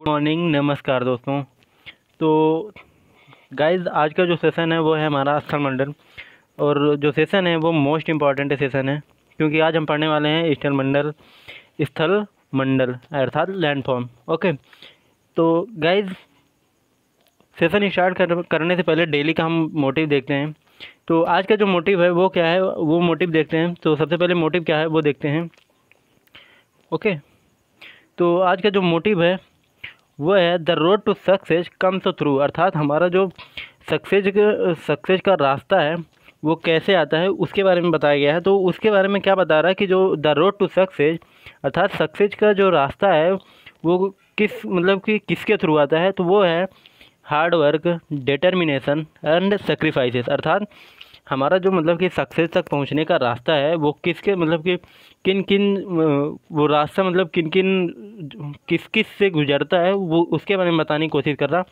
Good morning, नमस्कार दोस्तों। तो गाइस, आज का जो सेशन है वो है हमारा स्थल मंडल। और जो सेशन है वो मोस्ट इम्पॉर्टेंट सेशन है, क्योंकि आज हम पढ़ने वाले हैं स्थल मंडल अर्थात लैंडफॉर्म। ओके, तो गाइस, सेशन स्टार्ट करने से पहले डेली का हम मोटिव देखते हैं। तो आज का जो मोटिव है वो क्या है, वो मोटिव देखते हैं। तो सबसे पहले मोटिव क्या है वो देखते हैं। ओके, तो आज का जो मोटिव है वो है the road to success comes through, अर्थात हमारा जो सक्सेस का रास्ता है वो कैसे आता है उसके बारे में बताया गया है। तो उसके बारे में क्या बता रहा है कि जो द रोड टू सक्सेस अर्थात सक्सेस का जो रास्ता है वो किसके थ्रू आता है, तो वो है hard work, determination and sacrifices. अर्थात हमारा जो सक्सेस तक पहुंचने का रास्ता है वो किसके किन किन वो रास्ता किन किन किस किस से गुजरता है वो उसके बारे में बताने की कोशिश कर रहा।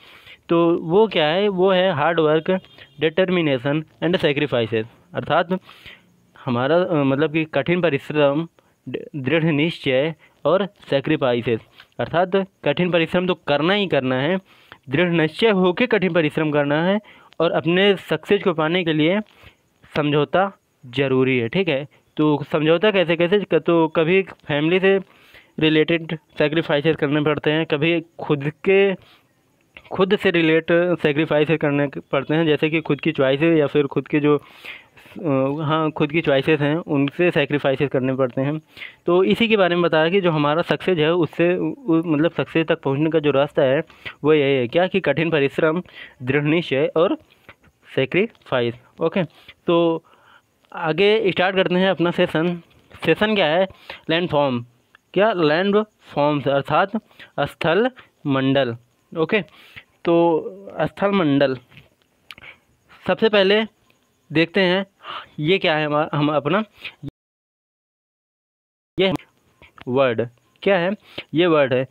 तो वो क्या है, वो है hard work, determination and sacrifices. अर्थात हमारा कठिन परिश्रम, दृढ़ निश्चय और सेक्रीफाइसेस। अर्थात कठिन परिश्रम तो करना ही करना है, दृढ़ निश्चय होकर कठिन परिश्रम करना है, और अपने सक्सेस को पाने के लिए समझौता ज़रूरी है। ठीक है, तो समझौता कैसे कैसे, तो कभी फैमिली से रिलेटेड सेक्रीफाइसेस करने पड़ते हैं, कभी खुद से रिलेट सेक्रीफाइसेस करने पड़ते हैं, जैसे कि खुद की चॉइसेस या फिर खुद के जो खुद की चॉइसेस हैं उनसे सेक्रीफाइसेस करने पड़ते हैं। तो इसी के बारे में बताया कि जो हमारा सक्सेस है उससे सक्सेस तक पहुंचने का जो रास्ता है वो यही है, क्या कि कठिन परिश्रम, दृढ़ निश्चय और सेक्रीफाइस। ओके, तो आगे स्टार्ट करते हैं अपना सेशन क्या है, लैंड फॉर्म। क्या, लैंड फॉर्म्स अर्थात स्थल मंडल। ओके, तो स्थल मंडल सबसे पहले देखते हैं ये क्या है। हम अपना ये वर्ड क्या है, ये वर्ड है।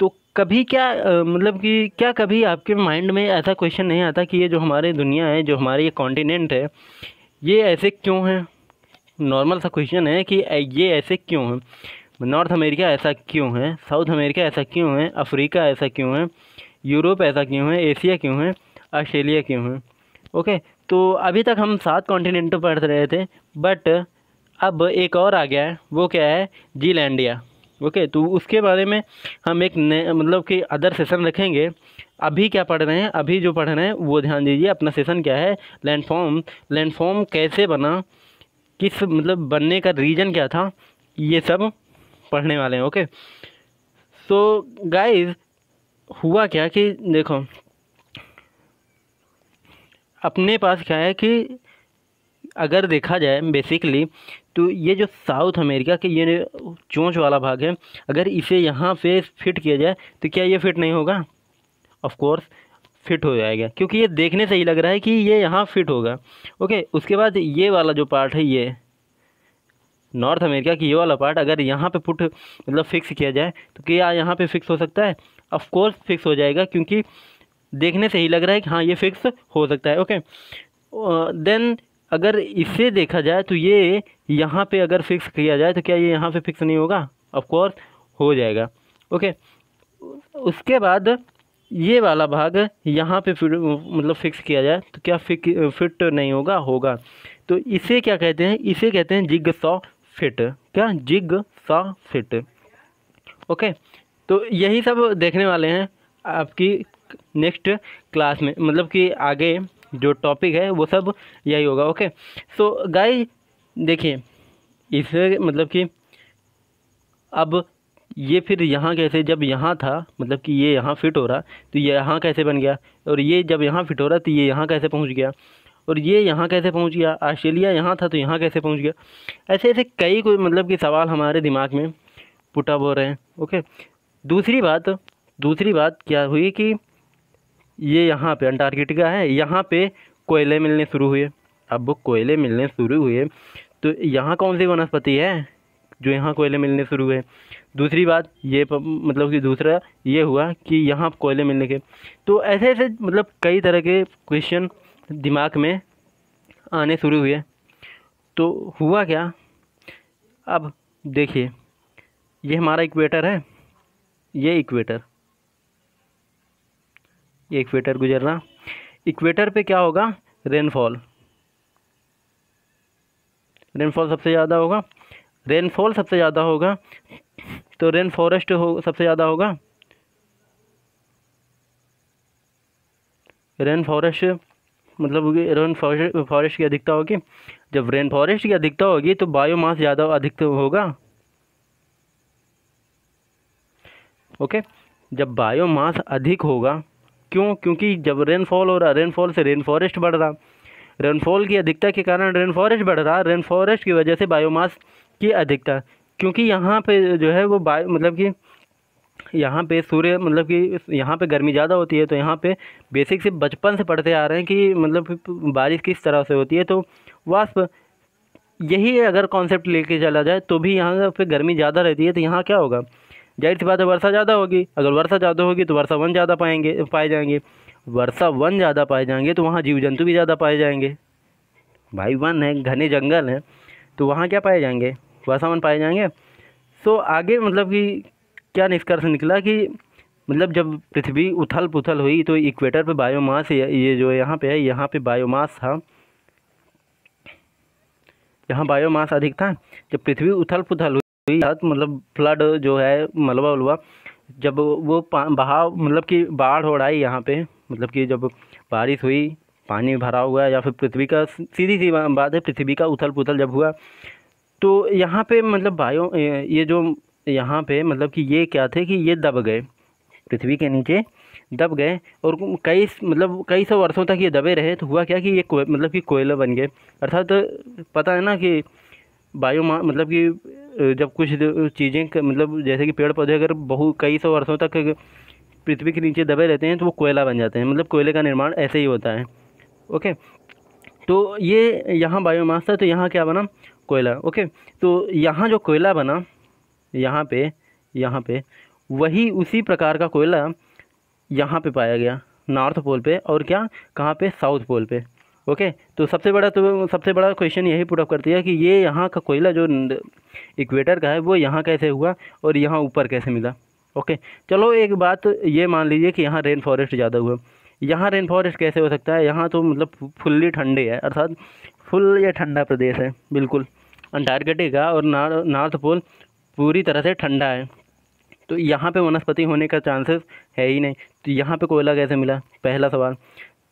तो कभी क्या क्या कभी आपके माइंड में ऐसा क्वेश्चन नहीं आता कि ये जो हमारी दुनिया है, जो हमारी ये कॉन्टिनेंट है, ये ऐसे क्यों है? नॉर्मल सा क्वेश्चन है कि ये ऐसे क्यों है। नॉर्थ अमेरिका ऐसा क्यों है, साउथ अमेरिका ऐसा क्यों है, अफ्रीका ऐसा क्यों है, यूरोप ऐसा क्यों है, एशिया क्यों है, ऑस्ट्रेलिया क्यों है। ओके, तो अभी तक हम 7 कॉन्टिनेंट पढ़ रहे थे, बट अब एक और आ गया है, वो क्या है, जीलैंडिया। ओके, तो उसके बारे में हम एक नए अदर सेशन रखेंगे। अभी क्या पढ़ रहे हैं, अभी जो पढ़ रहे हैं वो ध्यान दीजिए। अपना सेशन क्या है, लैंडफॉर्म कैसे बना, किस बनने का रीज़न क्या था, ये सब पढ़ने वाले हैं। ओके, सो गाइस, हुआ क्या कि देखो, अपने पास क्या है कि अगर देखा जाए बेसिकली, तो ये जो साउथ अमेरिका के ये चोंच वाला भाग है, अगर इसे यहाँ पे फिट किया जाए तो क्या ये फिट नहीं होगा? ऑफ कोर्स फिट हो जाएगा, क्योंकि ये देखने से ही लग रहा है कि ये यहाँ फिट होगा। ओके, उसके बाद ये वाला जो पार्ट है, ये नॉर्थ अमेरिका की ये वाला पार्ट अगर यहाँ पे पुट फिक्स किया जाए तो क्या यहाँ पे फिक्स हो सकता है? ऑफ कोर्स फिक्स हो जाएगा, क्योंकि देखने से ही लग रहा है कि हाँ ये फिक्स हो सकता है। ओके, देन अगर इसे देखा जाए तो ये यहाँ पे अगर फिक्स किया जाए तो क्या ये यहाँ पे फिक्स नहीं होगा? ऑफ कोर्स हो जाएगा। ओके, उसके बाद ये वाला भाग यहाँ पे फिक्स किया जाए तो क्या फिट नहीं होगा? होगा। तो इसे क्या कहते हैं? इसे कहते हैं जिग सॉ फिट। क्या, जिग सॉ फिट। ओके, तो यही सब देखने वाले हैं आपकी नेक्स्ट क्लास में, कि आगे जो टॉपिक है वो सब यही होगा। ओके, सो गाइस, देखिए इसे कि अब ये फिर यहाँ कैसे, जब यहाँ था कि ये यहाँ फिट हो रहा तो ये यहाँ कैसे बन गया, और ये जब यहाँ फिट हो रहा तो ये यहाँ कैसे पहुँच गया, और ये यहाँ कैसे पहुँच गया, ऑस्ट्रेलिया यहाँ था तो यहाँ कैसे पहुँच गया। ऐसे ऐसे कई कोई कि सवाल हमारे दिमाग में पुटअप हो रहे हैं। ओके, दूसरी बात क्या हुई कि ये यहाँ पे अंटार्कटिका है, यहाँ पे कोयले मिलने शुरू हुए। अब वो कोयले मिलने शुरू हुए तो यहाँ कौन सी वनस्पति है जो यहाँ कोयले मिलने शुरू हुए? दूसरी बात ये कि दूसरा ये हुआ कि यहाँ कोयले मिलने के, तो ऐसे ऐसे कई तरह के क्वेश्चन दिमाग में आने शुरू हुए। तो हुआ क्या, अब देखिए ये हमारा इक्वेटर है, ये इक्वेटर, इक्वेटर गुजरना। इक्वेटर पे क्या होगा, रेनफॉल, रेनफॉल सबसे ज़्यादा होगा, रेनफॉल सबसे ज़्यादा होगा तो रेन फॉरेस्ट सबसे ज़्यादा होगा। रेन फॉरेस्ट मतलब रेन फॉरेस्ट की अधिकता होगी। जब रेन फॉरेस्ट की अधिकता होगी तो बायोमास ज़्यादा अधिक होगा। ओके, जब बायोमास अधिक होगा, क्यों, क्योंकि जब रेनफॉल हो रहा, रेनफॉल से रेन फॉरेस्ट बढ़ रहा, रेनफॉल की अधिकता के कारण रेन फॉरेस्ट बढ़ रहा, रेन फॉरेस्ट की वजह से बायोमास की अधिकता। क्योंकि यहाँ पे जो है वो मतलब कि यहाँ पे सूर्य मतलब कि यहाँ पे गर्मी ज़्यादा होती है, तो यहाँ पे बेसिक से बचपन से पढ़ते आ रहे हैं कि मतलब बारिश किस तरह से होती है, तो वाष्प, यही अगर कॉन्सेप्ट लेके चला जाए तो भी यहाँ पे गर्मी ज़्यादा रहती है, तो यहाँ क्या होगा, जाहिर सी बात है वर्षा ज़्यादा होगी। अगर वर्षा ज़्यादा होगी तो वर्षा वन ज़्यादा पाए जाएंगे, वर्षा वन ज़्यादा पाए जाएंगे तो वहाँ जीव जंतु भी ज़्यादा पाए जाएंगे। भाई वन है, घने जंगल हैं, तो वहाँ क्या पाए जाएंगे, वर्षा वन पाए जाएंगे। तो आगे मतलब कि क्या निष्कर्ष निकला कि मतलब जब पृथ्वी उथल पुथल हुई तो इक्वेटर पे बायोमास, ये जो यहाँ पे है, यहाँ पे बायोमास था, यहाँ बायोमास अधिक था। जब पृथ्वी उथल पुथल हुई मतलब फ्लड जो है, मलबा उलबा, जब वो बहाव मतलब कि बाढ़ हो आई यहाँ पे, मतलब कि जब बारिश हुई, पानी भरा हुआ, या फिर पृथ्वी का, सीधी सी बात है, पृथ्वी का उथल पुथल जब हुआ तो यहाँ पे मतलब ये जो यहाँ पे मतलब कि ये क्या थे कि ये दब गए, पृथ्वी के नीचे दब गए, और कई सौ वर्षों तक ये दबे रहे। तो हुआ क्या कि ये मतलब कि कोयला बन गए। अर्थात पता है ना कि बायोमास मतलब कि जब कुछ चीज़ें मतलब जैसे कि पेड़ पौधे अगर कई सौ वर्षों तक पृथ्वी के नीचे दबे रहते हैं तो वो कोयला बन जाते हैं, मतलब कोयले का निर्माण ऐसे ही होता है। ओके, तो ये यहाँ बायोमास था, तो यहाँ क्या बना, कोयला। ओके, तो यहाँ जो कोयला बना, यहाँ पे वही उसी प्रकार का कोयला यहाँ पे पाया गया, नॉर्थ पोल पे, और क्या, कहाँ पे, साउथ पोल पे। ओके, तो सबसे बड़ा क्वेश्चन यही पुट अप करती है कि ये यहाँ का कोयला जो इक्वेटर का है वो यहाँ कैसे हुआ और यहाँ ऊपर कैसे मिला। ओके, चलो एक बात ये मान लीजिए कि यहाँ रेन फॉरेस्ट ज़्यादा हुआ, यहाँ रेन फॉरेस्ट कैसे हो सकता है, यहाँ तो मतलब फुल्ली ठंडे है, अर्थात फुल ये ठंडा प्रदेश है बिल्कुल, अंटार्कटिका और नॉर्थ पोल पूरी तरह से ठंडा है, तो यहाँ पे वनस्पति होने का चांसेस है ही नहीं, तो यहाँ पे कोयला कैसे मिला, पहला सवाल।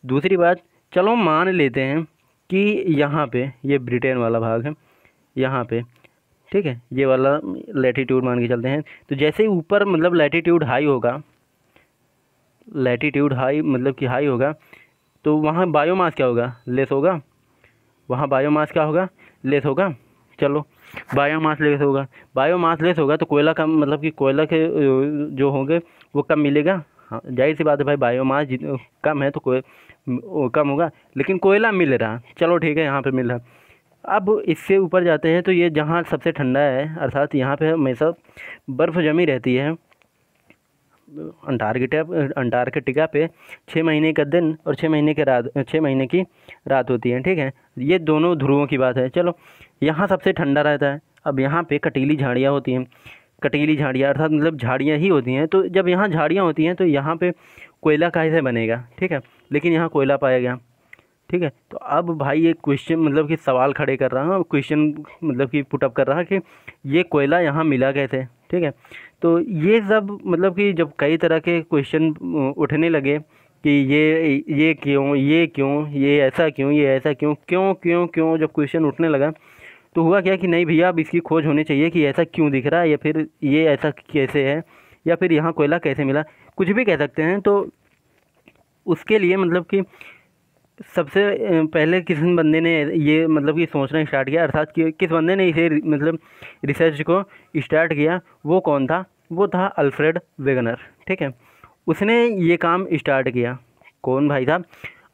दूसरी बात, चलो मान लेते हैं कि यहाँ पे ये ब्रिटेन वाला भाग है, यहाँ पे ठीक है, ये वाला लैटीट्यूड मान के चलते हैं, तो जैसे ही ऊपर मतलब लैटीट्यूड हाई होगा, लैटीट्यूड हाई मतलब कि हाई होगा, तो वहाँ बायोमास क्या होगा, लेस होगा, वहाँ बायोमास क्या होगा, लेस होगा। चलो बायोमास लेस होगा तो कोयला कम, मतलब कि कोयला के जो होंगे वो कम मिलेगा। हाँ जाहिर सी बात है भाई, बायोमास कम है तो कम होगा, लेकिन कोयला मिल रहा, चलो ठीक है, यहाँ पे मिल रहा। अब इससे ऊपर जाते हैं तो ये जहाँ सबसे ठंडा है, अर्थात यहाँ पे हमेशा बर्फ़ जमी रहती है, अंटार्कटिका पे 6 महीने का दिन और 6 महीने की रात होती है, ठीक है, ये दोनों ध्रुवों की बात है। चलो यहाँ सबसे ठंडा रहता है, अब यहाँ पे कटीली झाड़ियाँ होती हैं, कटीली झाड़ियाँ अर्थात मतलब झाड़ियाँ ही होती हैं, तो जब यहाँ झाड़ियाँ होती हैं तो यहाँ पे कोयला कैसे बनेगा, ठीक है, लेकिन यहाँ कोयला पाया गया, ठीक है। तो अब भाई ये क्वेश्चन मतलब कि सवाल खड़े कर रहा हूँ, क्वेश्चन मतलब कि पुटअप कर रहा कि ये कोयला यहाँ मिला कैसे, ठीक है। तो ये सब मतलब कि जब कई तरह के क्वेश्चन उठने लगे कि ये क्यों, ये ऐसा क्यों, ये ऐसा क्यों, क्यों जब क्वेश्चन उठने लगा तो हुआ क्या कि नहीं भैया, अब इसकी खोज होनी चाहिए कि ऐसा क्यों दिख रहा है, या फिर ये ऐसा कैसे है, या फिर यहाँ कोयला कैसे मिला, कुछ भी कह सकते हैं। तो उसके लिए मतलब कि सबसे पहले किस बंदे ने ये मतलब कि सोचना स्टार्ट किया, अर्थात कि किस बंदे ने इसे मतलब रिसर्च को स्टार्ट किया, वो कौन था, वो था अल्फ्रेड वेगनर, ठीक है। उसने ये काम स्टार्ट किया, कौन भाई साहब,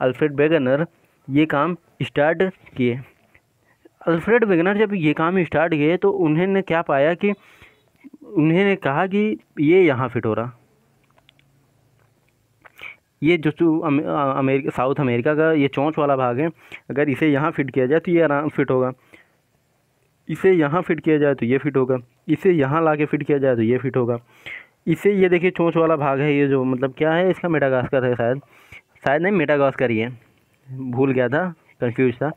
अल्फ्रेड वेगनर ये काम स्टार्ट किए। अल्फ्रेड वेगनर जब ये काम स्टार्ट किए तो उन्होंने क्या पाया कि उन्होंने कहा कि ये यहाँ फिट हो रहा, ये जो अमेरिका, साउथ अमेरिका का ये चोंच वाला भाग है, अगर इसे यहाँ फिट किया जाए तो ये आराम फिट होगा, इसे यहाँ फिट किया जाए तो ये फिट होगा, इसे यहाँ ला के फिट किया जाए तो ये फिट होगा, इसे ये देखिए चोंच वाला भाग है, ये जो मतलब क्या है इसका, मेडागास्कर है शायद, शायद नहीं मेडागास्कर ही है, भूल गया था, कंफ्यूज था।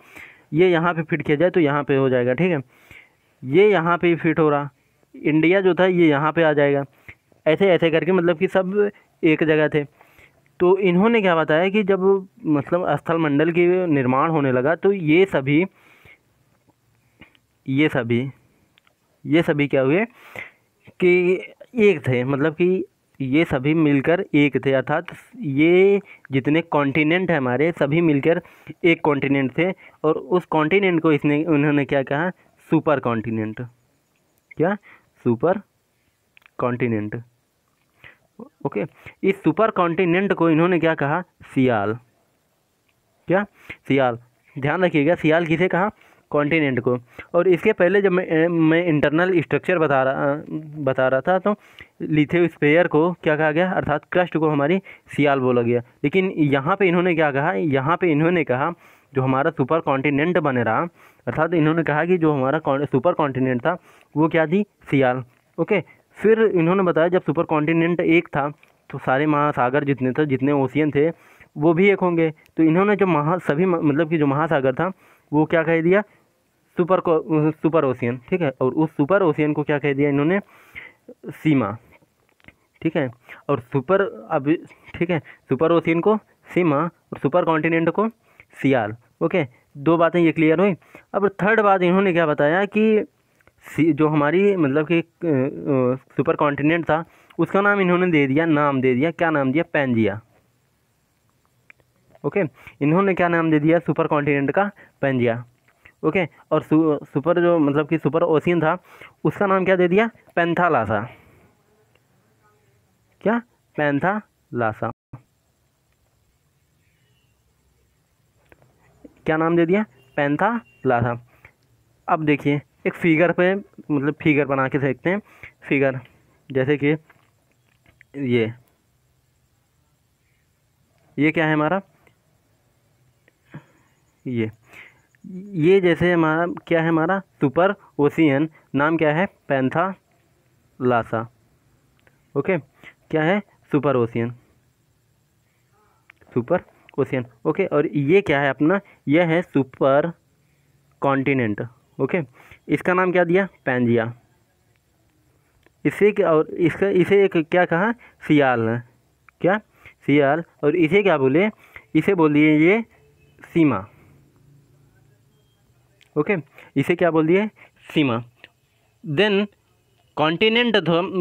ये यहाँ पे फिट किया जाए तो यहाँ पे हो जाएगा, ठीक है। ये यहाँ पे फिट हो रहा, इंडिया जो था ये यहाँ पे आ जाएगा, ऐसे ऐसे करके मतलब कि सब एक जगह थे। तो इन्होंने क्या बताया कि जब मतलब स्थल मंडल की निर्माण होने लगा तो ये सभी क्या हुए कि एक थे, मतलब कि ये सभी मिलकर एक थे, अर्थात ये जितने कॉन्टिनेंट हैं हमारे सभी मिलकर एक कॉन्टिनेंट थे। और उस कॉन्टिनेंट को उन्होंने क्या कहा, सुपर कॉन्टिनेंट। क्या, सुपर कॉन्टिनेंट। ओके, इस सुपर कॉन्टिनेंट को इन्होंने क्या कहा, सियाल। क्या, सियाल। ध्यान रखिएगा, सियाल किसे कहा, कॉन्टिनेंट को। और इसके पहले जब मैं इंटरनल स्ट्रक्चर बता रहा था तो लिथोस्फीयर को क्या कहा गया, अर्थात क्रस्ट को हमारी सियाल बोला गया। लेकिन यहाँ पे इन्होंने क्या कहा, यहाँ पे इन्होंने कहा जो हमारा सुपर कॉन्टिनेंट बने रहा, अर्थात इन्होंने कहा कि जो हमारा सुपर कॉन्टिनेंट था वो क्या थी, सियाल। ओके, फिर इन्होंने बताया जब सुपर कॉन्टिनेंट एक था तो सारे महासागर जितने थे, जितने ओशियन थे वो भी एक होंगे। तो इन्होंने जो सभी मतलब कि जो महासागर था वो क्या कह दिया, सुपर ओशियन, ठीक है। और उस सुपर ओशियन को क्या कह दिया इन्होंने, सीमा, ठीक है। और ठीक है, सुपर ओशियन को सीमा और सुपर कॉन्टिनेंट को सियाल। ओके, दो बातें ये क्लियर हुई। अब थर्ड बात इन्होंने क्या बताया कि जो हमारी मतलब कि सुपर कॉन्टिनेंट था उसका नाम इन्होंने नाम दे दिया, क्या नाम दिया, पैंजिया। ओके, इन्होंने क्या नाम दे दिया सुपर कॉन्टिनेंट का, पैंजिया। ओके, और सुपर जो मतलब कि सुपर ओशियन था उसका नाम क्या दे दिया, पैंथालासा। क्या, पैंथालासा, क्या नाम दे दिया, पैंथालासा। अब देखिए एक फिगर पे मतलब फिगर बना के देखते हैं, फिगर जैसे कि ये क्या है हमारा, ये जैसे हमारा क्या है, हमारा सुपर ओशियन, नाम क्या है, पैंथालासा। ओके, क्या है, super ocean, super ocean. Okay, और ये क्या है अपना, यह है सुपर कॉन्टिनेंट। ओके, इसका नाम क्या दिया, पैंजिया। इसे एक क्या कहा, सियाल है। क्या, सियाल। और इसे क्या बोले, इसे बोल दिए ये सीमा। ओके, इसे क्या बोल दिए, सीमा। देन कॉन्टिनेंट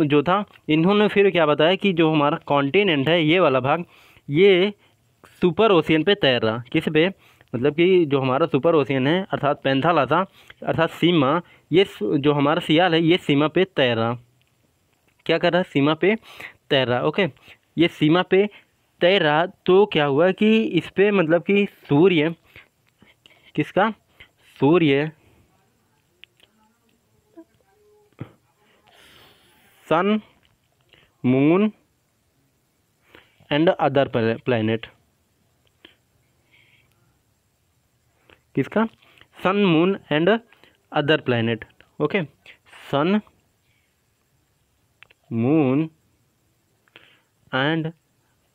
जो था इन्होंने फिर क्या बताया कि जो हमारा कॉन्टिनेंट है ये वाला भाग, ये सुपर ओशियन पे तैर रहा, किस पे, मतलब कि जो हमारा सुपर ओशियन है अर्थात पैंथालासा अर्थात सीमा, ये जो हमारा सियाल है ये सीमा पे तैर रहा, क्या कर रहा है, सीमा पे तैर रहा। ओके, ये सीमा पे तैर रहा तो क्या हुआ कि इस पे मतलब कि सूर्य, किसका, सूर्य, sun, moon and other planet, किसका, sun, moon and other planet. Okay, sun, moon and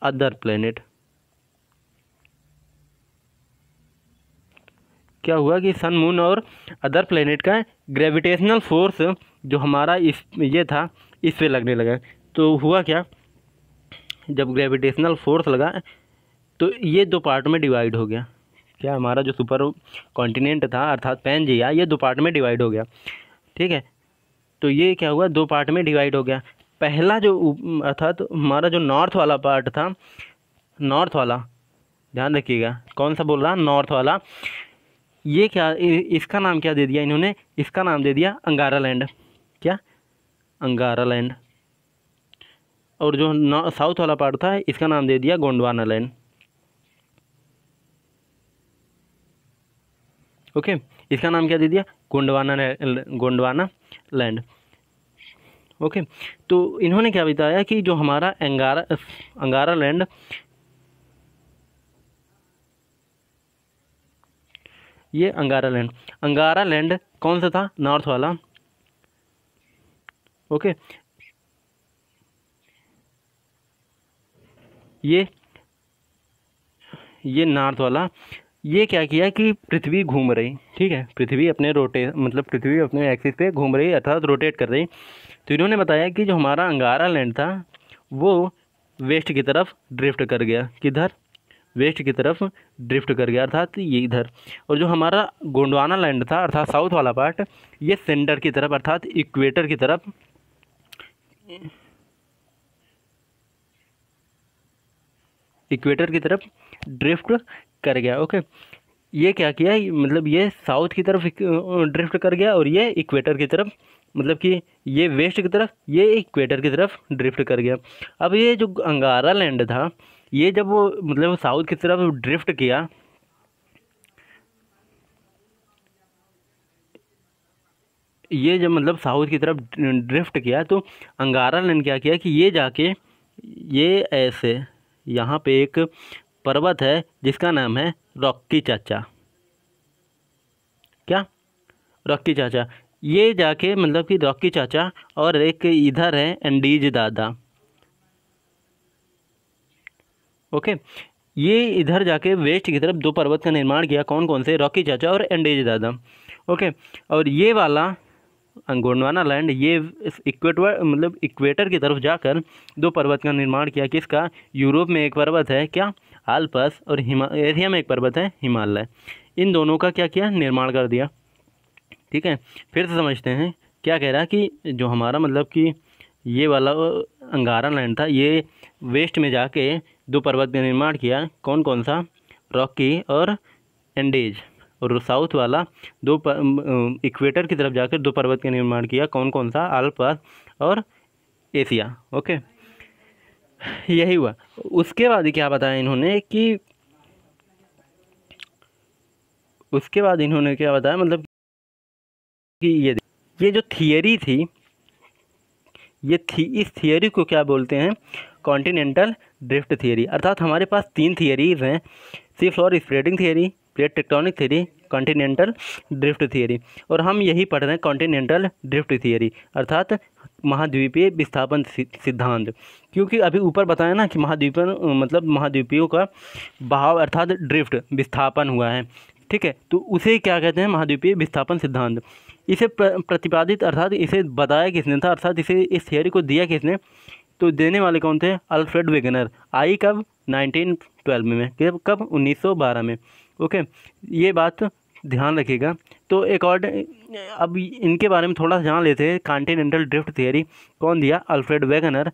other planet. क्या हुआ कि सन, मून और अदर प्लैनेट का ग्रेविटेशनल फोर्स जो हमारा ये था इस पे लगने लगा। तो हुआ क्या, जब ग्रेविटेशनल फोर्स लगा तो ये दो पार्ट में डिवाइड हो गया। क्या, हमारा जो सुपर कॉन्टिनेंट था अर्थात पैंजिया ये दो पार्ट में डिवाइड हो गया, ठीक है। तो ये क्या हुआ, दो पार्ट में डिवाइड हो गया। पहला जो अर्थात हमारा जो नॉर्थ वाला पार्ट था, नॉर्थ वाला, ध्यान रखिएगा कौन सा बोल रहा, नॉर्थ वाला, ये क्या, इसका नाम क्या दे दिया इन्होंने, इसका नाम दे दिया अंगारा लैंड। क्या, अंगारा लैंड। और जो साउथ वाला पार्ट था इसका नाम दे दिया गोंडवाना लैंड। ओके, इसका नाम क्या दे दिया, गोंडवाना लैंड। ओके, तो इन्होंने क्या बताया कि जो हमारा अंगारा लैंड, ये अंगारा लैंड कौन सा था, नॉर्थ वाला। ओके, ये नॉर्थ वाला, ये क्या किया कि पृथ्वी घूम रही, ठीक है, पृथ्वी अपने मतलब पृथ्वी अपने एक्सिस पे घूम रही अर्थात रोटेट कर रही। तो इन्होंने बताया कि जो हमारा अंगारा लैंड था वो वेस्ट की तरफ ड्रिफ्ट कर गया। किधर? वेस्ट की तरफ ड्रिफ्ट कर गया अर्थात ये इधर। और जो हमारा गोंडवाना लैंड था अर्थात साउथ वाला पार्ट, ये सेंटर की तरफ अर्थात इक्वेटर की तरफ ड्रिफ्ट कर गया। ओके, ये क्या किया, मतलब ये साउथ की तरफ ड्रिफ्ट कर गया और ये इक्वेटर की तरफ, मतलब कि ये वेस्ट की तरफ, ये इक्वेटर की तरफ ड्रिफ्ट कर गया। अब ये जो अंगारा लैंड था, ये जब वो मतलब साउथ की तरफ ड्रिफ्ट किया, ये जब मतलब साउथ की तरफ ड्रिफ्ट किया तो अंगारा लैंड क्या किया कि ये जाके ये ऐसे यहाँ पे एक पर्वत है जिसका नाम है रॉकी चाचा। क्या? रॉकी चाचा। ये जाके मतलब कि रॉकी चाचा और एक इधर है एंडीज दादा। ओके, ये इधर जाके वेस्ट की तरफ दो पर्वत का निर्माण किया। कौन कौन से? रॉकी चाचा और एंडीज दादा। ओके, और ये वाला गोंडवाना लैंड ये इक्वेटर मतलब इक्वेटर की तरफ जाकर दो पर्वत का निर्माण किया। किसका? यूरोप में एक पर्वत है क्या? आल्पस, और एशिया में एक पर्वत है हिमालय। इन दोनों का क्या किया? निर्माण कर दिया। ठीक है, फिर से समझते हैं क्या कह रहा है कि जो हमारा मतलब कि ये वाला अंगारा लैंड था, ये वेस्ट में जाके दो पर्वत का निर्माण किया। कौन कौन सा? रॉकी और एंडीज। और साउथ वाला इक्वेटर की तरफ जाकर दो पर्वत का निर्माण किया। कौन कौन सा? आल्पस और एशिया। ओके, यही हुआ। उसके बाद क्या बताया इन्होंने कि उसके बाद इन्होंने क्या बताया मतलब कि ये जो थियरी थी, इस थियरी को क्या बोलते हैं? Continental drift theory. अर्थात हमारे पास तीन थियरीज हैं: सी floor spreading theory, plate tectonic theory, continental drift theory. और हम यही पढ़ रहे हैं कॉन्टिनेंटल ड्रिफ्ट थियरी अर्थात महाद्वीपीय विस्थापन सिद्धांत। क्योंकि अभी ऊपर बताया ना कि महाद्वीपियों का बहाव अर्थात ड्रिफ्ट विस्थापन हुआ है। ठीक है, तो उसे क्या कहते हैं? महाद्वीपीय विस्थापन सिद्धांत। इसे प्रतिपादित अर्थात इसे बताया किसने था, अर्थात इस थियरी को दिया किसने? तो देने वाले कौन थे? Alfred Wegener. आई कब? 1912 में। कब? 1912 में। ओके, ये बात ध्यान रखिएगा। तो अब इनके बारे में थोड़ा जान लेते हैं। कॉन्टिनेंटल ड्रिफ्ट थियरी कौन दिया? Alfred Wegener.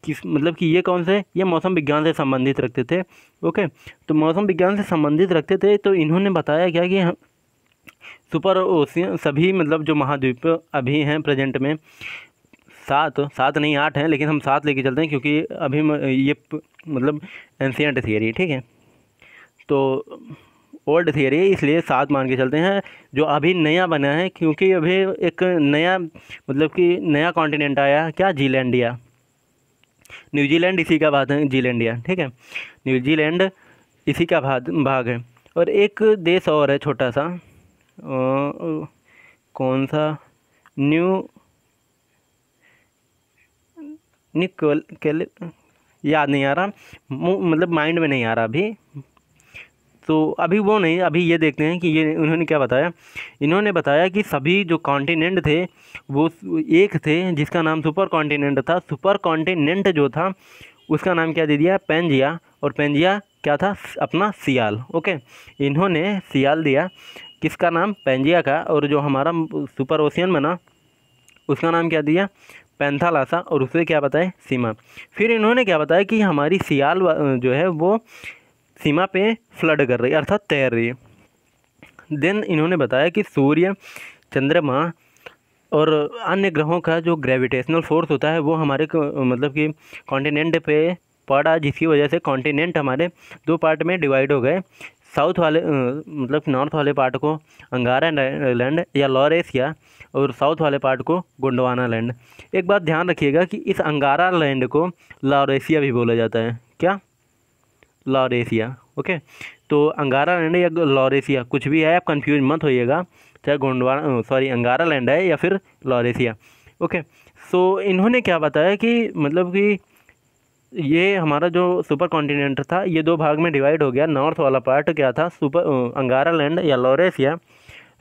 किस मतलब कि ये कौन से? ये मौसम विज्ञान से संबंधित रखते थे। ओके, तो मौसम विज्ञान से संबंधित रखते थे, तो इन्होंने बताया क्या कि सुपर ओशियन सभी मतलब जो महाद्वीप अभी हैं प्रेजेंट में, सात नहीं 8 हैं, लेकिन हम 7 लेके चलते हैं क्योंकि अभी ये मतलब एंशिएंट थियरी। ठीक है, तो ओल्ड थियरी है इसलिए 7 मान के चलते हैं। जो अभी नया बना है, क्योंकि अभी एक नया मतलब कि नया कॉन्टिनेंट आया क्या? जीलैंडिया। न्यूजीलैंड इसी का भाग है, जीलैंडिया। ठीक है, न्यूजीलैंड इसी का भाग है। और एक देश और है छोटा सा, कौन सा? याद नहीं आ रहा, मतलब माइंड में नहीं आ रहा अभी। तो अभी वो नहीं, अभी ये देखते हैं कि ये उन्होंने क्या बताया। इन्होंने बताया कि सभी जो कॉन्टिनेंट थे वो एक थे जिसका नाम सुपर कॉन्टिनेंट था। सुपर कॉन्टिनेंट जो था उसका नाम क्या दे दिया? पेंजिया। और पेंजिया क्या था? अपना सियाल। ओके, इन्होंने सियाल दिया। किसका नाम? पेंजिया का। और जो हमारा सुपर ओशियन बना उसका नाम क्या दिया? पैंथालासा। और उसे क्या बताए? सीमा। फिर इन्होंने क्या बताया कि हमारी सियाल जो है वो सीमा पे फ्लड कर रही है अर्थात तैर रही है। देन इन्होंने बताया कि सूर्य, चंद्रमा और अन्य ग्रहों का जो ग्रेविटेशनल फोर्स होता है वो हमारे मतलब कि कॉन्टिनेंट पे पड़ा, जिसकी वजह से कॉन्टिनेंट हमारे 2 पार्ट में डिवाइड हो गए। साउथ वाले मतलब नॉर्थ वाले पार्ट को अंगारा लैंड या लॉरेशिया, और साउथ वाले पार्ट को गोंडवाना लैंड। एक बात ध्यान रखिएगा कि इस अंगारा लैंड को लॉरेशिया भी बोला जाता है। क्या? लॉरेशिया। ओके, तो अंगारा लैंड या लॉरेशिया कुछ भी है, आप कंफ्यूज मत होइएगा, चाहे अंगारा लैंड है या फिर लॉरेशिया। ओके, सो इन्होंने क्या बताया कि मतलब कि ये हमारा जो सुपर कॉन्टिनेंट था ये दो भाग में डिवाइड हो गया। नॉर्थ वाला पार्ट क्या था, अंगारा लैंड या लॉरेशिया।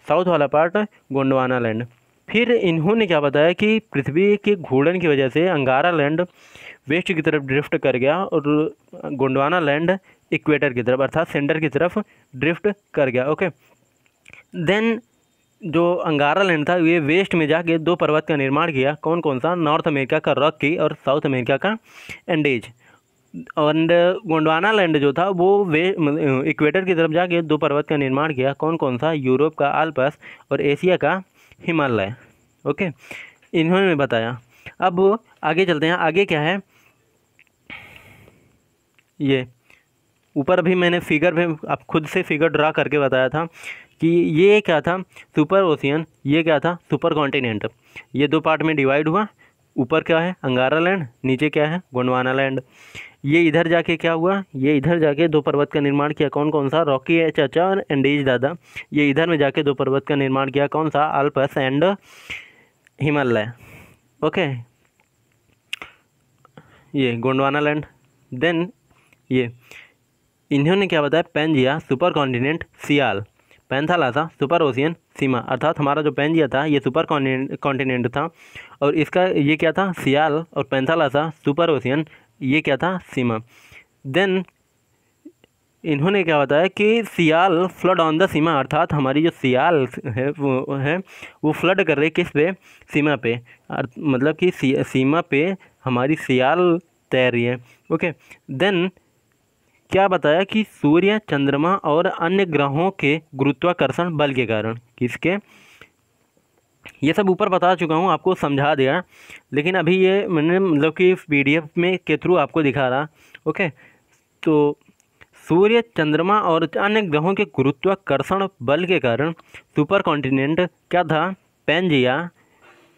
साउथ वाला पार्ट गोंडवाना लैंड। फिर इन्होंने क्या बताया कि पृथ्वी के घूर्णन की वजह से अंगारा लैंड वेस्ट की तरफ ड्रिफ्ट कर गया और गोंडवाना लैंड इक्वेटर की तरफ अर्थात सेंटर की तरफ ड्रिफ्ट कर गया। ओके, देन जो अंगारा लैंड था ये वेस्ट में जाके दो पर्वत का निर्माण किया। कौन कौन सा, नॉर्थ अमेरिका का रॉकी और साउथ अमेरिका का एंडीज। और गोंडवाना लैंड जो था वो इक्वेटर की तरफ जाके दो पर्वत का निर्माण किया। कौन कौन सा, यूरोप का आल्प्स और एशिया का हिमालय। ओके, इन्होंने बताया। अब आगे चलते हैं। आगे क्या है, ये ऊपर अभी मैंने फिगर में आप खुद से फिगर ड्रा करके बताया था कि ये क्या था, सुपर ओशियन, ये क्या था, सुपर कॉन्टिनेंट। ये दो पार्ट में डिवाइड हुआ। ऊपर क्या है, अंगारा लैंड, नीचे क्या है, गोंडवाना लैंड। ये इधर जाके क्या हुआ, ये इधर जाके दो पर्वत का निर्माण किया। कौन कौन सा, रॉकी चाचा और एंडीज दादा। ये इधर में जाके दो पर्वत का निर्माण किया। कौन सा, आल्प्स एंड हिमालय। ओके, ये गोंडवाना लैंड। देन ये इन्होंने क्या बताया, पेंजिया सुपर कॉन्टिनेंट सियाल, पैंथालासा सुपर ओशियन सीमा। अर्थात हमारा जो पेंजिया था ये सुपर कॉन्टिनेंट था और इसका ये क्या था, सियाल, और पैंथालासा सुपर ओशियन, ये क्या था, सीमा। देन इन्होंने क्या बताया कि सियाल फ्लड ऑन द सीमा, अर्थात हमारी जो सियाल है वो फ्लड कर रही किस पे, सीमा पे। मतलब कि सीमा पे हमारी सियाल तैर रही है। ओके, देन क्या बताया कि सूर्य, चंद्रमा और अन्य ग्रहों के गुरुत्वाकर्षण बल के कारण, किसके, ये सब ऊपर बता चुका हूँ, आपको समझा दिया, लेकिन अभी ये मैंने मतलब कि PDF में के थ्रू आपको दिखा रहा। ओके, तो सूर्य, चंद्रमा और अन्य ग्रहों के गुरुत्वाकर्षण बल के कारण सुपर कॉन्टिनेंट क्या था, पेंजिया,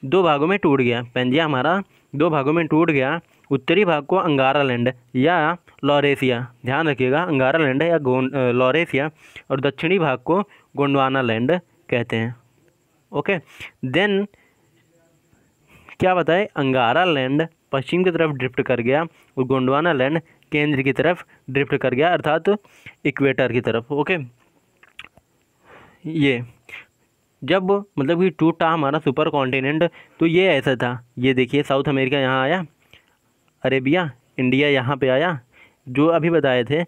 दो भागों में टूट गया। पेंजिया हमारा दो भागों में टूट गया। उत्तरी भाग को अंगारा लैंड या लॉरेशिया, ध्यान रखिएगा, अंगारा लैंड या लॉरेशिया, और दक्षिणी भाग को गोंडवाना लैंड कहते हैं। ओके, देन क्या बताए, अंगारा लैंड पश्चिम की तरफ ड्रिफ्ट कर गया और गोंडवाना लैंड केंद्र की तरफ ड्रिफ्ट कर गया अर्थात इक्वेटर की तरफ। ओके, ये जब मतलब कि टूटा हमारा सुपर कॉन्टिनेंट तो ये ऐसा था, ये देखिए साउथ अमेरिका यहाँ आया, अरेबिया, इंडिया यहाँ पे आया, जो अभी बताए थे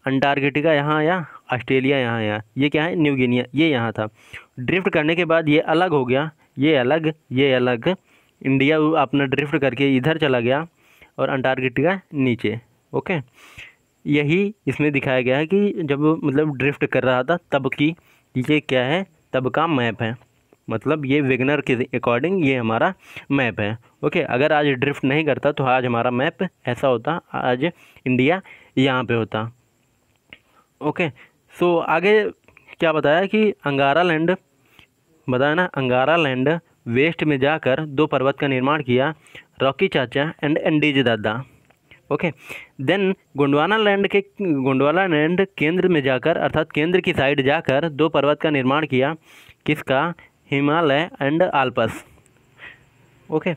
अंटार्कटिका यहाँ आया, ऑस्ट्रेलिया यहाँ आया, ये क्या है, न्यू गिनिया, ये यहाँ था। ड्रिफ्ट करने के बाद ये अलग हो गया, ये अलग, ये अलग, इंडिया अपना ड्रिफ्ट करके इधर चला गया और अंटार्कटिका नीचे। ओके, यही इसमें दिखाया गया है कि जब मतलब ड्रिफ्ट कर रहा था तब की ये क्या है, तब का मैप है। मतलब ये वेगनर के अकॉर्डिंग ये हमारा मैप है। ओके, अगर आज ड्रिफ्ट नहीं करता तो आज हमारा मैप ऐसा होता, आज इंडिया यहाँ पे होता। ओके, सो आगे क्या बताया कि अंगारा लैंड, बताया ना, अंगारा लैंड वेस्ट में जाकर दो पर्वत का निर्माण किया, रॉकी चाचा एंड एंडीज दादा। ओके, देन गोंडवाना लैंड केंद्र में जाकर अर्थात केंद्र की साइड जाकर दो पर्वत का निर्माण किया, किसका, हिमालय एंड आल्प्स। ओके,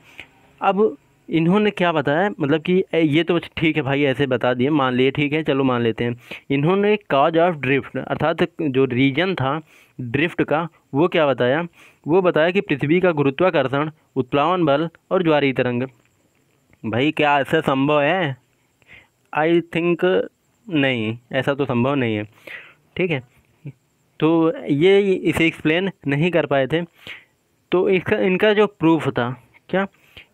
अब इन्होंने क्या बताया, मतलब कि ये तो ठीक है भाई, ऐसे बता दिए, मान लिए, ठीक है, चलो मान लेते हैं। इन्होंने काज ऑफ ड्रिफ्ट अर्थात जो रीजन था ड्रिफ्ट का वो क्या बताया, वो बताया कि पृथ्वी का गुरुत्वाकर्षण, उत्प्लावन बल और ज्वारीय तरंग। भाई क्या ऐसा संभव है, आई थिंक नहीं, ऐसा तो संभव नहीं है। ठीक है, तो ये इसे एक्सप्लेन नहीं कर पाए थे। तो इनका जो प्रूफ था, क्या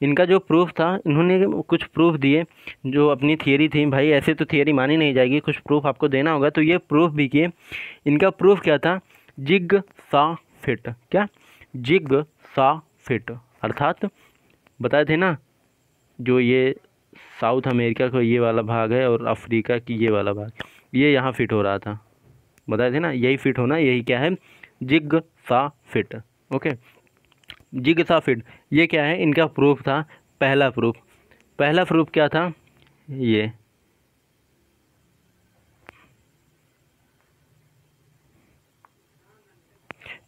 इनका जो प्रूफ था, इन्होंने कुछ प्रूफ दिए जो अपनी थियरी थी। भाई ऐसे तो थियरी मानी नहीं जाएगी, कुछ प्रूफ आपको देना होगा, तो ये प्रूफ भी किए। इनका प्रूफ क्या था, जिग सा फिट, क्या, जिग सा फिट, अर्थात बताए थे ना, जो ये साउथ अमेरिका का ये वाला भाग है और अफ्रीका की ये वाला भाग, ये यहाँ फिट हो रहा था, बताए थे ना, यही फिट होना, यही क्या है, जिग सा फिट। ओके, जिग सा फिट, ये क्या है, इनका प्रूफ था। पहला प्रूफ क्या था, ये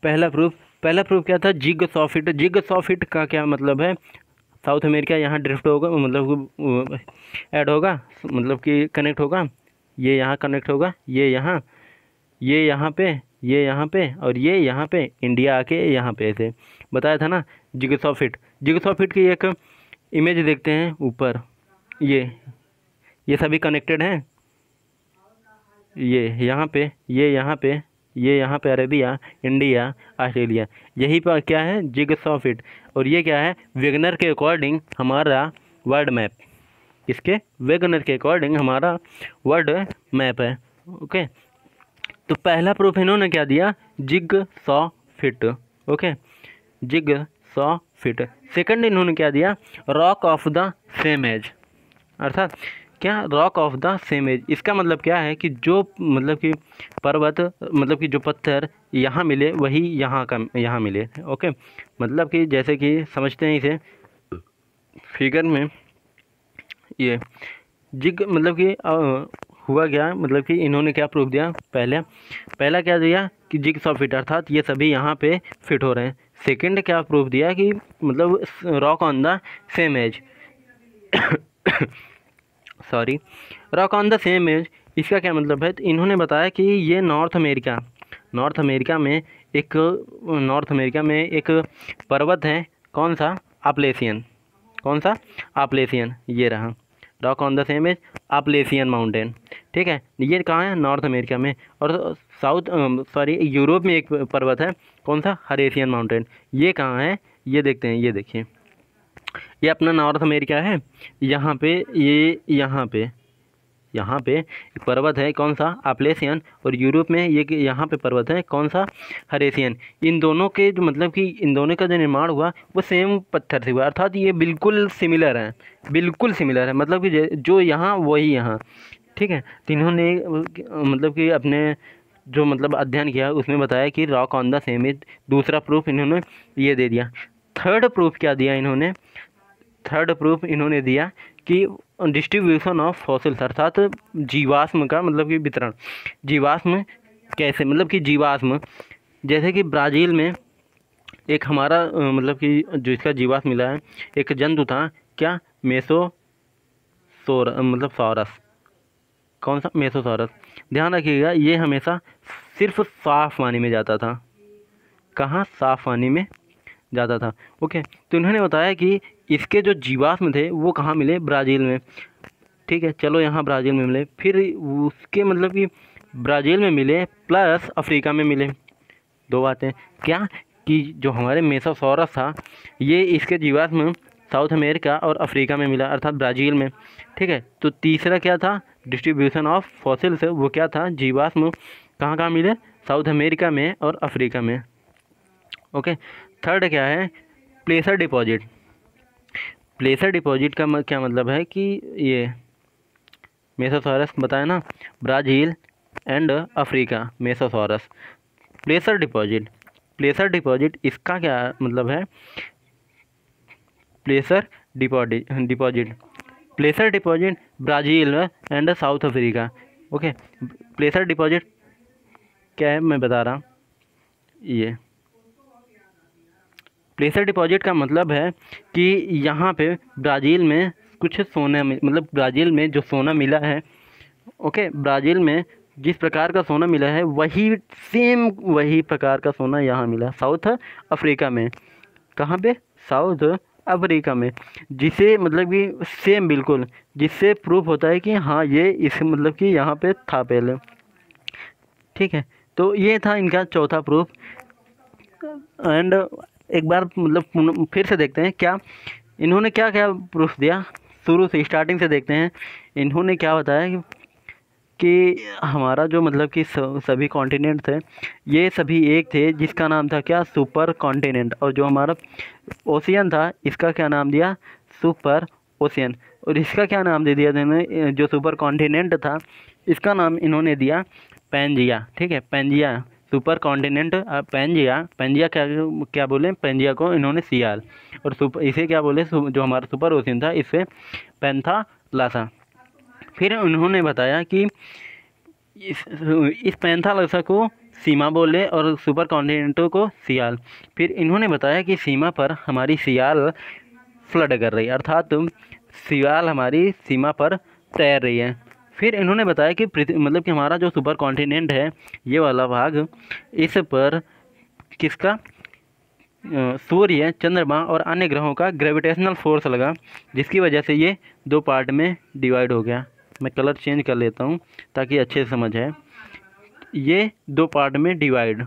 पहला प्रूफ क्या था, jigsaw fit. Jigsaw fit का क्या मतलब है, साउथ अमेरिका यहाँ ड्रिफ्ट होगा, मतलब ऐड होगा, मतलब कि कनेक्ट होगा, ये यहाँ कनेक्ट होगा, ये यहाँ पे, ये यहाँ पे, और ये यहाँ पे, इंडिया आके यहाँ पे ऐसे बताया था ना। जिग्सॉ फिट की एक इमेज देखते हैं ऊपर, ये सभी कनेक्टेड हैं, ये यहाँ पे, ये यहाँ पे, ये यहाँ पे अरेबिया, इंडिया, ऑस्ट्रेलिया, यही पर क्या है, जिग्सॉ फिट। और ये क्या है, वेगनर के अकॉर्डिंग हमारा वर्ल्ड मैप, इसके वेगनर के अकॉर्डिंग हमारा वर्ल्ड मैप है। ओके, तो पहला प्रूफ इन्होंने क्या दिया, jigsaw fit. Okay, jigsaw fit. Second इन्होंने क्या दिया, rock of the same age, अर्थात क्या, rock of the same age. इसका मतलब क्या है कि जो मतलब कि पर्वत, मतलब कि जो पत्थर यहाँ मिले वही यहाँ मिले। ओके, मतलब कि जैसे कि समझते हैं इसे फिगर में, ये मतलब कि हुआ क्या, मतलब कि इन्होंने क्या प्रूफ दिया, पहला क्या दिया कि जिग्सॉ फिट, अर्थात ये सभी यहाँ पे फिट हो रहे हैं। सेकंड क्या प्रूफ दिया कि मतलब rock on the same age sorry, rock on the same age. इसका क्या मतलब है, तो इन्होंने बताया कि ये नॉर्थ अमेरिका में एक पर्वत है, कौन सा, आपलेशियन, ये रहा, rock on the same age Appalachian mountain. ठीक है, ये कहाँ है, नॉर्थ अमेरिका में। और यूरोप में एक पर्वत है, कौन सा, हरेशियन माउंटेन। ये कहाँ है, ये देखते हैं, ये देखिए, ये अपना नॉर्थ अमेरिका है, यहाँ पे एक पर्वत है, कौन सा, आपलेशियन। और यूरोप में ये यहाँ पे पर्वत है, कौन सा, हरेशियन। इन दोनों के जो मतलब कि इन दोनों का जो निर्माण हुआ वो सेम पत्थर से हुआ, अर्थात ये बिल्कुल सिमिलर है, मतलब कि जो यहाँ वही यहाँ। ठीक है, तो इन्होंने मतलब कि अपने जो मतलब अध्ययन किया उसमें बताया कि rock on the same age. दूसरा प्रूफ इन्होंने ये दे दिया। थर्ड प्रूफ इन्होंने दिया कि डिस्ट्रीब्यूशन ऑफ फॉसिल्स, अर्थात जीवाश्म का मतलब कि वितरण। जीवाश्म कैसे, मतलब कि जीवाश्म जैसे कि ब्राज़ील में एक हमारा मतलब कि जो इसका जीवाश्म मिला है, एक जंतु था, क्या, सॉरस, कौन सा, मेसोसॉरस। ध्यान रखिएगा, ये हमेशा सिर्फ साफ पानी में जाता था, कहाँ, साफ पानी में जाता था। ओके, तो इन्होंने बताया कि इसके जो जीवाश्म थे वो कहाँ मिले, ब्राज़ील में। ठीक है, चलो यहाँ ब्राज़ील में मिले, फिर उसके मतलब कि ब्राज़ील में मिले प्लस अफ्रीका में मिले। दो बातें, क्या कि जो हमारे मेसोसॉरस था ये इसके जीवाश्म साउथ अमेरिका और अफ्रीका में मिला, अर्थात ब्राज़ील में। ठीक है, तो तीसरा क्या था, डिस्ट्रीब्यूशन ऑफ फॉसिल्स, वो क्या था, जीवाश्म कहाँ कहाँ मिले, साउथ अमेरिका में और अफ्रीका में। ओके, थर्ड क्या है, प्लेसर डिपॉजिट का क्या मतलब है कि ये मेसोसॉरस बताया ना, Brazil and Africa, mesosaurus. Placer deposit इसका क्या मतलब है, placer deposit Brazil and South Africa. Okay, placer deposit क्या है मैं बता रहा, ये प्लेसर डिपॉजिट का मतलब है कि यहाँ पे ब्राज़ील में कुछ सोना, मतलब ब्राज़ील में जो सोना मिला है, ओके, ब्राज़ील में जिस प्रकार का सोना मिला है वही प्रकार का सोना यहाँ मिला साउथ अफ्रीका में। कहाँ पे, साउथ अफ्रीका में, जिसे मतलब कि सेम बिल्कुल, जिससे प्रूफ होता है कि हाँ ये इस मतलब कि यहाँ पे था पहले। ठीक है, तो ये था इनका चौथा प्रूफ। एंड एक बार मतलब फिर से देखते हैं क्या इन्होंने क्या क्या प्रूफ दिया, शुरू से स्टार्टिंग से देखते हैं। इन्होंने क्या बताया कि हमारा जो मतलब कि सभी कॉन्टिनेंट थे ये सभी एक थे, जिसका नाम था क्या, सुपर कॉन्टिनेंट। और जो हमारा ओशियन था इसका क्या नाम दिया, सुपर ओशियन। और इसका क्या नाम दे दिया इन्होंने, जो सुपर कॉन्टिनेंट था इसका नाम इन्होंने दिया पैंजिया। ठीक है, पैंजिया, सुपर कॉन्टिनेंट पैंजिया क्या बोले, पैंजिया को इन्होंने सियाल, और इसे क्या बोले, जो हमारा सुपर ओशियन था इसे पैंथालासा। फिर उन्होंने बताया कि इस पैंथालासा को सीमा बोले और सुपर कॉन्टिनेंटों को सियाल। फिर इन्होंने बताया कि सीमा पर हमारी फ्लड कर रही है, अर्थात सियाल हमारी सीमा पर तैर रही है। फिर इन्होंने बताया कि मतलब कि हमारा जो सुपर कॉन्टिनेंट है ये वाला भाग, इस पर किसका सूर्य, चंद्रमा और अन्य ग्रहों का ग्रेविटेशनल फोर्स लगा, जिसकी वजह से ये दो पार्ट में डिवाइड हो गया। मैं कलर चेंज कर लेता हूँ ताकि अच्छे से समझ आए। ये दो पार्ट में डिवाइड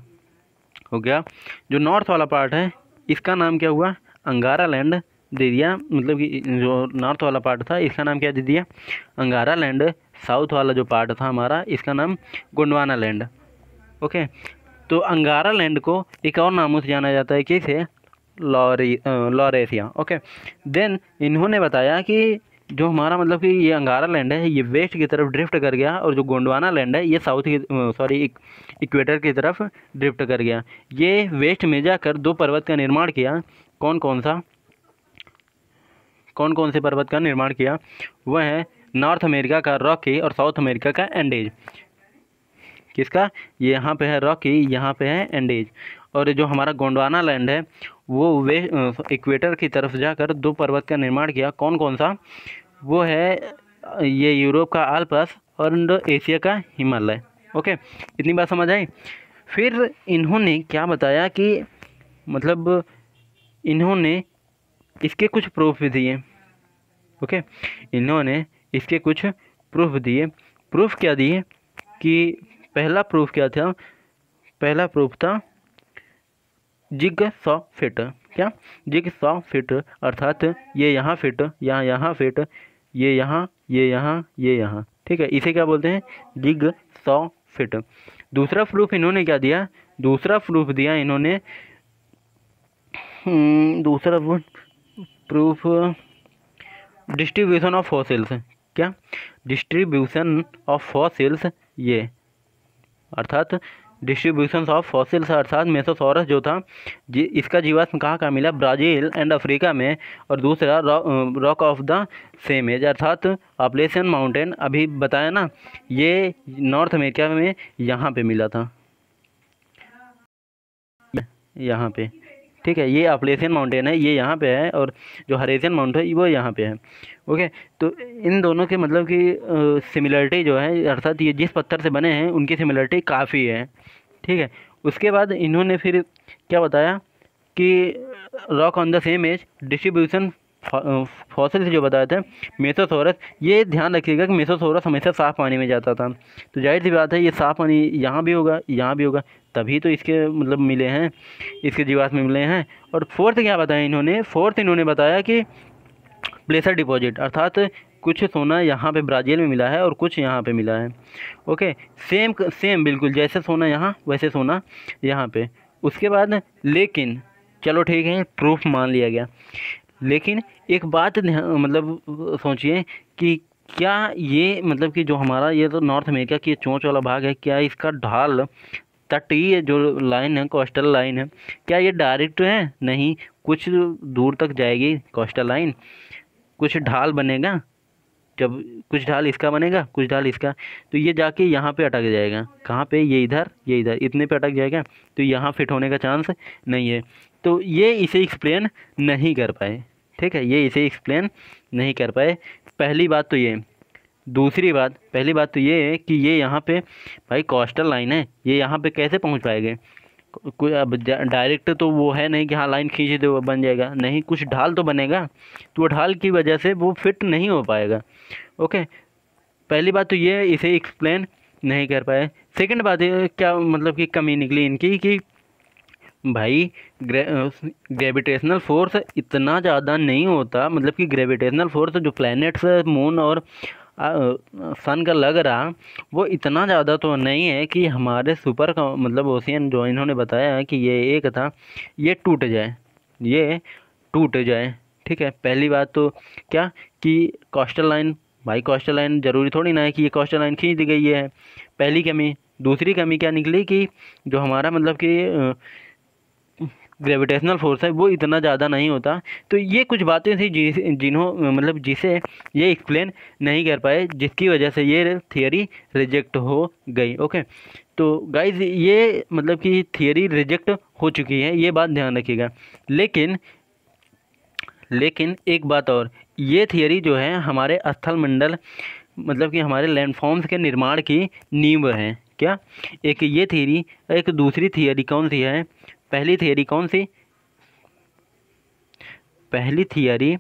हो गया। जो नॉर्थ वाला पार्ट है इसका नाम क्या हुआ, अंगारा लैंड दे दिया, मतलब कि जो नॉर्थ वाला पार्ट था इसका नाम क्या दे दिया, अंगारा लैंड। साउथ वाला जो पार्ट था हमारा इसका नाम गोंडवाना लैंड। ओके, तो अंगारा लैंड को एक और नामों से जाना जाता है, किसे, लॉरेशिया। ओके, देन इन्होंने बताया कि जो हमारा मतलब कि ये अंगारा लैंड है ये वेस्ट की तरफ ड्रिफ्ट कर गया, और जो गोंडवाना लैंड है ये साउथ की इक्वेटर की तरफ ड्रिफ्ट कर गया। ये वेस्ट में जाकर दो पर्वत का निर्माण किया। कौन कौन से पर्वत का निर्माण किया, वह है नॉर्थ अमेरिका का रॉकी और साउथ अमेरिका का एंडेज। किसका, ये यहाँ पे है रॉकी, यहाँ पे है एंडेज। और जो हमारा गोंडवाना लैंड है वो वे इक्वेटर की तरफ जाकर दो पर्वत का निर्माण किया। कौन सा, वो है ये यूरोप का आल्प्स और एशिया का हिमालय। ओके, इतनी बात समझ आई। फिर इन्होंने क्या बताया कि मतलब इन्होंने इसके कुछ प्रूफ भी दिए। ओके, इन्होंने इसके कुछ प्रूफ दिए। प्रूफ क्या दिए कि पहला प्रूफ क्या था, पहला प्रूफ था जिग-सॉ फिट। क्या, जिग-सॉ फिट, अर्थात ये यहाँ फिट, यहाँ फिट, ये यहाँ, ये यहाँ। ठीक है, इसे क्या बोलते हैं, जिग-सॉ फिट। दूसरा प्रूफ इन्होंने क्या दिया, दूसरा प्रूफ दिया इन्होंने दूसरा प्रूफ डिस्ट्रीब्यूशन ऑफ फॉसिल्स। क्या, डिस्ट्रीब्यूशन ऑफ फॉसिल्स, ये अर्थात डिस्ट्रीब्यूशन ऑफ फॉसिल्स, अर्थात मेसोसॉरस जो था इसका जीवाश्म कहाँ मिला, ब्राज़ील एंड अफ्रीका में। और दूसरा rock of the same age, अर्थात अपलेशियन माउंटेन, अभी बताया ना, ये नॉर्थ अमेरिका में यहाँ पे मिला था, यहाँ पे। ठीक है, ये अपलेशियन माउंटेन है, ये यहाँ पे है, और जो हरेशियन माउंटेन है वो यहाँ पे है। ओके, तो इन दोनों के मतलब कि सिमिलरिटी जो है, अर्थात ये जिस पत्थर से बने हैं उनकी सिमिलरिटी काफ़ी है। ठीक है, उसके बाद इन्होंने फिर क्या बताया कि rock on the same age, distribution fossils जो बताए थे, मेसोसॉरस। ये ध्यान रखिएगा कि मेसोसॉरस हमेशा साफ़ पानी में जाता था, तो जाहिर सी बात है ये साफ़ पानी यहाँ भी होगा, यहाँ भी होगा, तभी तो इसके मतलब मिले हैं, इसके जीवाश्म मिले हैं। और फोर्थ क्या बताया इन्होंने, फोर्थ इन्होंने बताया कि प्लेसर डिपॉजिट, अर्थात कुछ सोना यहाँ पे ब्राज़ील में मिला है और कुछ यहाँ पे मिला है। ओके, सेम बिल्कुल जैसे सोना यहाँ वैसे सोना यहाँ पे। उसके बाद लेकिन चलो ठीक है, प्रूफ मान लिया गया, लेकिन एक बात मतलब सोचिए कि क्या ये मतलब कि जो हमारा ये तो नॉर्थ अमेरिका की चोंच वाला भाग है, क्या इसका ढाल, तटीय जो लाइन है, कोस्टल लाइन है, क्या ये डायरेक्ट है, नहीं, कुछ दूर तक जाएगी कोस्टल लाइन, कुछ ढाल बनेगा, जब कुछ ढाल इसका बनेगा कुछ ढाल इसका, तो ये जाके यहाँ पे अटक जाएगा। कहाँ पे, ये इधर इतने पे अटक जाएगा, तो यहाँ फिट होने का चांस नहीं है। तो ये इसे एक्सप्लेन नहीं कर पाए। ठीक है, ये इसे एक्सप्लेन नहीं कर पाए, पहली बात तो ये। दूसरी बात, पहली बात तो ये है कि ये यहाँ पे भाई कोस्टल लाइन है, ये यहाँ पे कैसे पहुँच पाएंगे, कोई अब डायरेक्ट तो वो है नहीं कि हाँ लाइन खींच दे वो बन जाएगा, नहीं, कुछ ढाल तो बनेगा, तो वो ढाल की वजह से वो फिट नहीं हो पाएगा। ओके, पहली बात तो ये इसे एक्सप्लेन नहीं कर पाए। सेकंड बात ये क्या मतलब कि कमी निकली इनकी कि भाई ग्रेविटेशनल फोर्स इतना ज़्यादा नहीं होता, मतलब कि ग्रेविटेशनल फोर्स जो प्लैनेट्स, मून और सन का लग रहा वो इतना ज़्यादा तो नहीं है कि हमारे सुपर का मतलब ओशियन जो इन्होंने बताया कि ये एक था, ये टूट जाए। ठीक है, पहली बात तो क्या कि कोस्टल लाइन, भाई कोस्टल लाइन ज़रूरी थोड़ी ना है कि ये कोस्टल लाइन खींच दी गई है, पहली कमी। दूसरी कमी क्या निकली कि जो हमारा मतलब कि ग्रेविटेशनल फोर्स है वो इतना ज़्यादा नहीं होता। तो ये कुछ बातें थी जिसे ये एक्सप्लेन नहीं कर पाए, जिसकी वजह से ये थियरी रिजेक्ट हो गई। ओके, तो गाइज ये मतलब कि थियरी रिजेक्ट हो चुकी है, ये बात ध्यान रखिएगा। लेकिन एक बात और, ये थियरी जो है हमारे स्थल मंडल मतलब कि हमारे लैंडफॉर्म्स के निर्माण की नींव है। क्या? एक ये थियरी, एक दूसरी थियरी कौन सी है? पहली थियरी कौन सी? पहली थियरी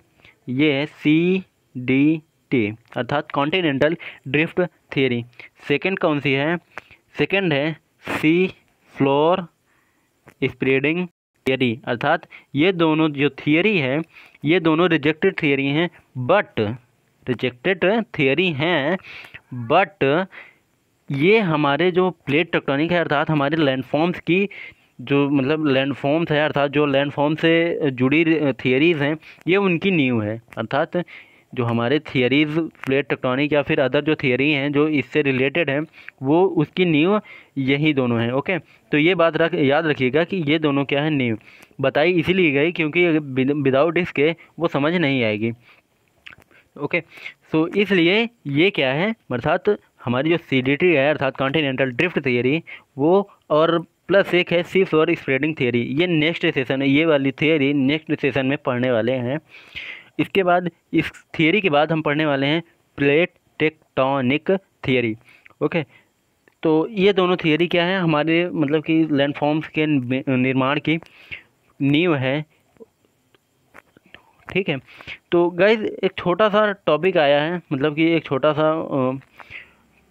ये है CDT अर्थात कॉन्टिनेंटल ड्रिफ्ट थियरी। सेकंड कौन सी है? सेकंड है सी फ्लोर स्प्रेडिंग थियरी। अर्थात ये दोनों जो थियरी है ये दोनों रिजेक्टेड थियरी हैं, बट रिजेक्टेड थियरी हैं बट ये हमारे जो प्लेट टेक्टोनिक है अर्थात हमारे लैंडफॉर्म्स की जो मतलब लैंडफॉर्म्स है अर्थात जो लैंडफॉर्म से जुड़ी थियरीज़ हैं ये उनकी नींव है। अर्थात जो हमारे थियरीज़ प्लेट टेक्टोनिक या फिर अदर जो थियरी हैं जो इससे रिलेटेड हैं वो उसकी नींव यही दोनों हैं। ओके, तो ये बात याद रखिएगा कि ये दोनों क्या है, नींव बताई इसीलिए गई क्योंकि विदाउट इसके वो समझ नहीं आएगी। ओके, सो इसलिए ये क्या है अर्थात हमारी जो CDT है अर्थात कॉन्टिनेंटल ड्रिफ्ट थियरी वो, और प्लस एक है सी फ्लोर स्प्रेडिंग थियरी। ये नेक्स्ट सेशन है, ये वाली थियरी नेक्स्ट सेशन में पढ़ने वाले हैं। इसके बाद इस थियरी के बाद हम पढ़ने वाले हैं प्लेट टेक्टोनिक थियरी। ओके, तो ये दोनों थियरी क्या है हमारे मतलब कि लैंडफॉर्म्स के निर्माण की नींव है। ठीक है, तो गाइज एक छोटा सा टॉपिक आया है, मतलब कि एक छोटा सा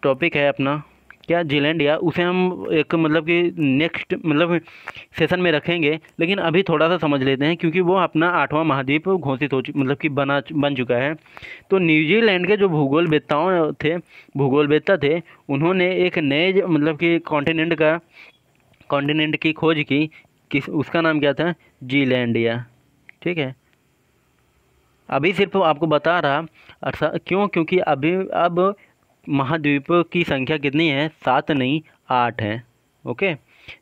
टॉपिक है अपना क्या, जीलैंडिया, उसे हम एक मतलब कि नेक्स्ट मतलब सेशन में रखेंगे, लेकिन अभी थोड़ा सा समझ लेते हैं क्योंकि वो अपना 8वां महाद्वीप घोषित हो मतलब कि बन चुका है। तो न्यूजीलैंड के जो भूगोलवेत्ता थे उन्होंने एक नए मतलब कि कॉन्टिनेंट की खोज की उसका नाम क्या था? जीलैंडिया। ठीक है, अभी सिर्फ आपको बता रहा क्यों, क्योंकि अभी अब महाद्वीप की संख्या कितनी है? 7 नहीं 8 है। ओके,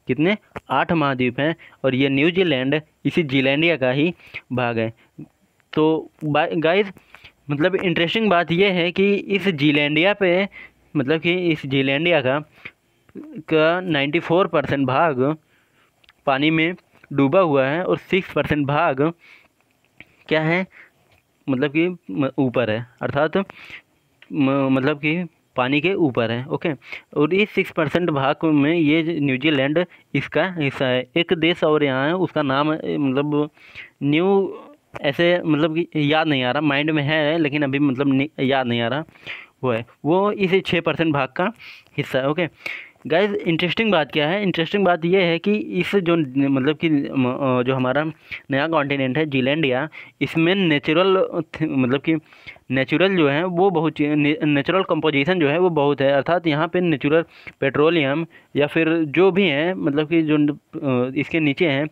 कितने? 8 महाद्वीप हैं और ये न्यूजीलैंड इसी जीलैंडिया का ही भाग है। तो गाइस मतलब इंटरेस्टिंग बात यह है कि इस जीलैंडिया पे मतलब कि इस जीलैंडिया का 94% भाग पानी में डूबा हुआ है और 6% भाग क्या है मतलब कि ऊपर है, अर्थात मतलब कि पानी के ऊपर है। ओके, और इस 6% भाग में ये न्यूजीलैंड इसका हिस्सा है। एक देश और यहाँ है उसका नाम मतलब न्यू ऐसे मतलब कि याद नहीं आ रहा, माइंड में है लेकिन अभी मतलब याद नहीं आ रहा, वो इस 6% भाग का हिस्सा है। ओके गाइज, इंटरेस्टिंग बात क्या है? इंटरेस्टिंग बात यह है कि इस जो मतलब कि जो हमारा नया कॉन्टिनेंट है जीलैंडिया, इसमें नेचुरल मतलब कि नेचुरल जो है वो बहुत नेचुरल कंपोजिशन जो है वो बहुत है। अर्थात यहाँ पे नेचुरल पेट्रोलियम या फिर जो भी हैं मतलब कि जो इसके नीचे हैं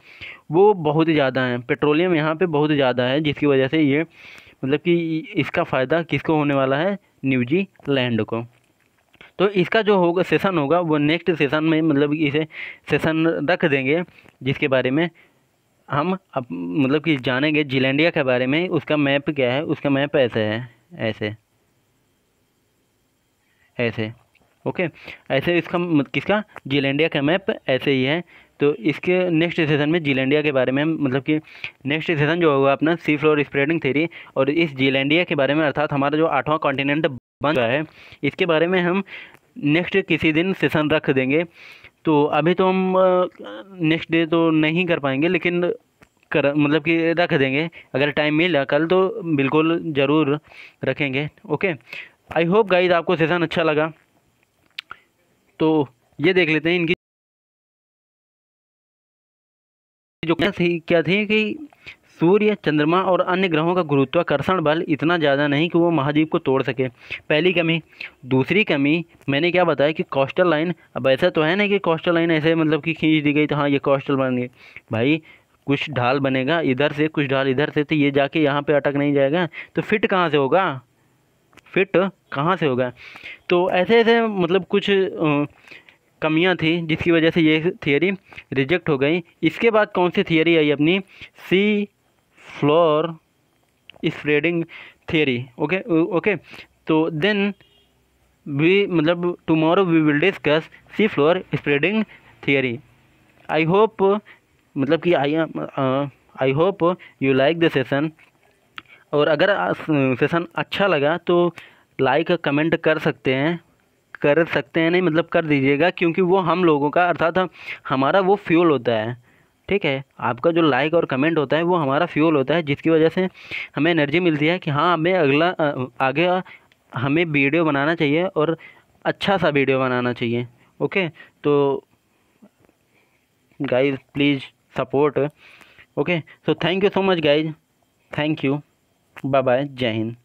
वो बहुत ही ज़्यादा हैं। पेट्रोलियम यहाँ पे बहुत ज़्यादा है जिसकी वजह से ये मतलब कि इसका फ़ायदा किसको होने वाला है? न्यूजीलैंड को। तो इसका जो होगा सेशन होगा वो नेक्स्ट सेशन में मतलब इसे सेशन रख देंगे जिसके बारे में हम अब मतलब कि जानेंगे जीलैंडिया के बारे में। उसका मैप क्या है? उसका मैप ऐसे है, ऐसे ऐसे। ओके, ऐसे इसका किसका? जीलैंडिया का मैप ऐसे ही है। तो इसके नेक्स्ट सेशन में जीलैंडिया के बारे में मतलब कि नेक्स्ट सेशन जो होगा अपना सी फ्लोर स्प्रेडिंग थ्योरी और इस जीलैंडिया के बारे में अर्थात हमारा जो 8वां कॉन्टिनेंट बन रहा है इसके बारे में हम नेक्स्ट किसी दिन सेशन रख देंगे। तो अभी तो हम नेक्स्ट डे तो नहीं कर पाएंगे लेकिन मतलब कि रख देंगे, अगर टाइम मिला कल तो बिल्कुल ज़रूर रखेंगे। ओके, आई होप गाइज आपको सेशन अच्छा लगा। तो ये देख लेते हैं इनकी जो क्या थी कि सूर्य, चंद्रमा और अन्य ग्रहों का गुरुत्वाकर्षण बल इतना ज़्यादा नहीं कि वो महाद्वीप को तोड़ सके। पहली कमी। दूसरी कमी मैंने क्या बताया कि कोस्टल लाइन, अब ऐसा तो है ना कि कोस्टल लाइन ऐसे मतलब कि खींच दी गई तो हाँ ये कोस्टल बन गई। भाई कुछ ढाल बनेगा इधर से कुछ ढाल इधर से तो ये जाके यहाँ पे अटक नहीं जाएगा, तो फिट कहाँ से होगा? फिट कहाँ से होगा? तो ऐसे ऐसे मतलब कुछ कमियां थी जिसकी वजह से ये थियरी रिजेक्ट हो गई। इसके बाद कौन सी थियरी आई अपनी? Sea floor spreading theory. Okay okay, तो देन वी मतलब tomorrow we will discuss sea floor spreading theory. I hope मतलब कि I hope you like the session और अगर सेशन अच्छा लगा तो लाइक कमेंट कर सकते हैं नहीं मतलब कर दीजिएगा, क्योंकि वो हम लोगों का अर्थात हमारा वो फ्यूल होता है। ठीक है, आपका जो लाइक और कमेंट होता है वो हमारा फ्यूल होता है, जिसकी वजह से हमें एनर्जी मिलती है कि हाँ हमें आगे हमें वीडियो बनाना चाहिए और अच्छा सा वीडियो बनाना चाहिए। ओके, तो guys please support. Okay, so thank you so much guys, thank you, bye bye, जय हिंद।